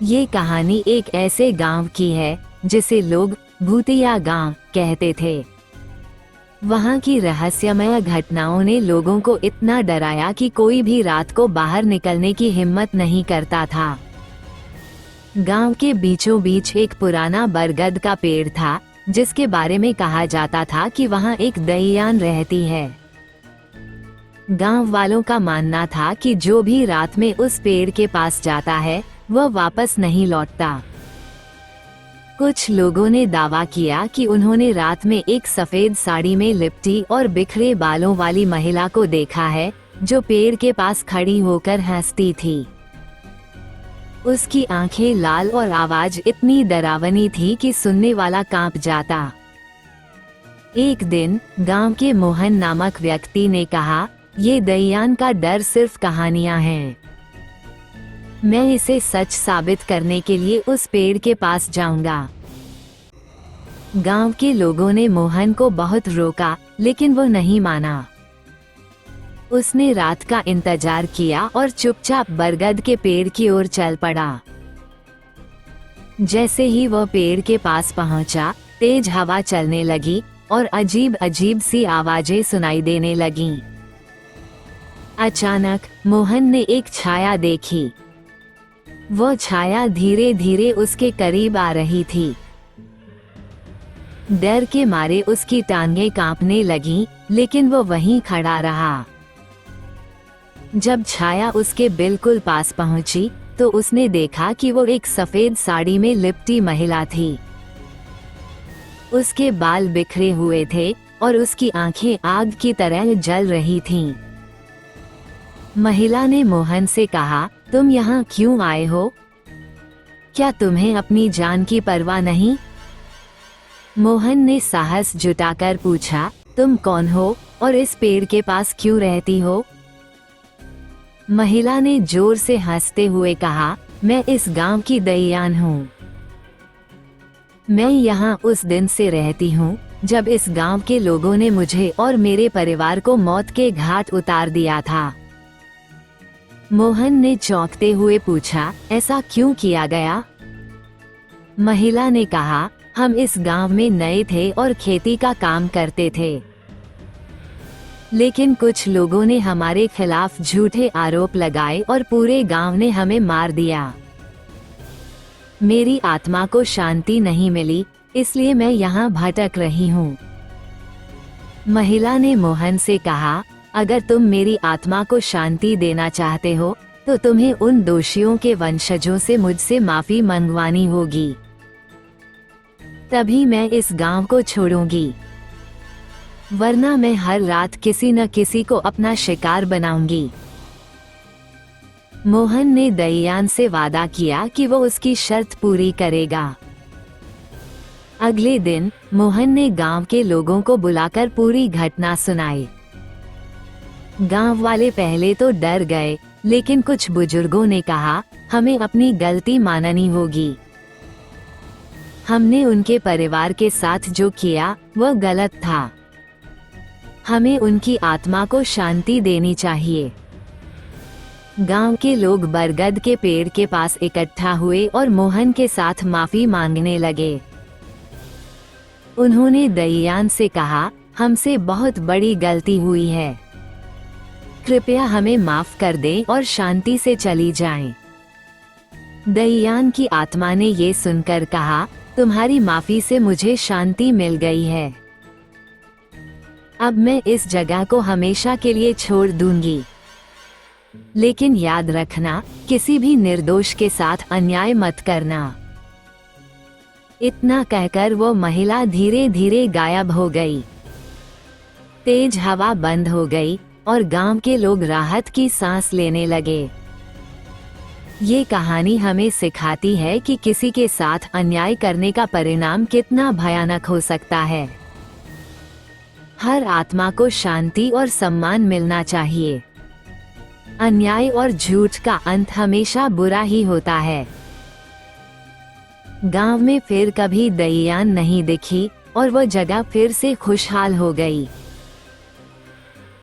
ये कहानी एक ऐसे गांव की है जिसे लोग भूतिया गांव कहते थे। वहां की रहस्यमय घटनाओं ने लोगों को इतना डराया कि कोई भी रात को बाहर निकलने की हिम्मत नहीं करता था। गांव के बीचों बीच एक पुराना बरगद का पेड़ था, जिसके बारे में कहा जाता था कि वहां एक दईयान रहती है। गांव वालों का मानना था कि जो भी रात में उस पेड़ के पास जाता है वह वापस नहीं लौटता। कुछ लोगों ने दावा किया कि उन्होंने रात में एक सफेद साड़ी में लिपटी और बिखरे बालों वाली महिला को देखा है, जो पेड़ के पास खड़ी होकर हंसती थी। उसकी आंखें लाल और आवाज इतनी डरावनी थी कि सुनने वाला कांप जाता। एक दिन गांव के मोहन नामक व्यक्ति ने कहा, ये दईयान का डर सिर्फ कहानियां हैं। मैं इसे सच साबित करने के लिए उस पेड़ के पास जाऊंगा। गांव के लोगों ने मोहन को बहुत रोका, लेकिन वो नहीं माना। उसने रात का इंतजार किया और चुपचाप बरगद के पेड़ की ओर चल पड़ा। जैसे ही वह पेड़ के पास पहुंचा, तेज हवा चलने लगी और अजीब अजीब सी आवाजें सुनाई देने लगीं। अचानक मोहन ने एक छाया देखी। वह छाया धीरे धीरे उसके करीब आ रही थी। डर के मारे उसकी टांगें कांपने लगीं, लेकिन वो वहीं खड़ा रहा। जब छाया उसके बिल्कुल पास पहुंची, तो उसने देखा कि वो एक सफेद साड़ी में लिपटी महिला थी। उसके बाल बिखरे हुए थे और उसकी आंखें आग की तरह जल रही थीं। महिला ने मोहन से कहा, तुम यहाँ क्यों आए हो? क्या तुम्हें अपनी जान की परवाह नहीं? मोहन ने साहस जुटाकर पूछा, तुम कौन हो और इस पेड़ के पास क्यों रहती हो? महिला ने जोर से हंसते हुए कहा, मैं इस गांव की दईयान हूँ। मैं यहाँ उस दिन से रहती हूँ जब इस गांव के लोगों ने मुझे और मेरे परिवार को मौत के घाट उतार दिया था। मोहन ने चौंकते हुए पूछा, ऐसा क्यों किया गया? महिला ने कहा, हम इस गांव में नए थे और खेती का काम करते थे, लेकिन कुछ लोगों ने हमारे खिलाफ झूठे आरोप लगाए और पूरे गांव ने हमें मार दिया। मेरी आत्मा को शांति नहीं मिली, इसलिए मैं यहाँ भटक रही हूँ। महिला ने मोहन से कहा, अगर तुम मेरी आत्मा को शांति देना चाहते हो, तो तुम्हें उन दोषियों के वंशजों से मुझसे माफी मंगवानी होगी। तभी मैं इस गांव को छोड़ूंगी, वरना मैं हर रात किसी न किसी को अपना शिकार बनाऊंगी। मोहन ने दईयान से वादा किया कि वो उसकी शर्त पूरी करेगा। अगले दिन मोहन ने गांव के लोगों को बुलाकर पूरी घटना सुनाई। गांव वाले पहले तो डर गए, लेकिन कुछ बुजुर्गों ने कहा, हमें अपनी गलती माननी होगी। हमने उनके परिवार के साथ जो किया वह गलत था। हमें उनकी आत्मा को शांति देनी चाहिए। गांव के लोग बरगद के पेड़ के पास इकट्ठा हुए और मोहन के साथ माफी मांगने लगे। उन्होंने दईयान से कहा, हमसे बहुत बड़ी गलती हुई है, कृपया हमें माफ कर दें और शांति से चली जाएं। दईयान की आत्मा ने ये सुनकर कहा, तुम्हारी माफी से मुझे शांति मिल गई है। अब मैं इस जगह को हमेशा के लिए छोड़ दूंगी, लेकिन याद रखना, किसी भी निर्दोष के साथ अन्याय मत करना। इतना कहकर वो महिला धीरे धीरे गायब हो गई। तेज हवा बंद हो गई और गांव के लोग राहत की सांस लेने लगे। ये कहानी हमें सिखाती है कि किसी के साथ अन्याय करने का परिणाम कितना भयानक हो सकता है। हर आत्मा को शांति और सम्मान मिलना चाहिए। अन्याय और झूठ का अंत हमेशा बुरा ही होता है। गांव में फिर कभी दईयान नहीं दिखी और वो जगह फिर से खुशहाल हो गई।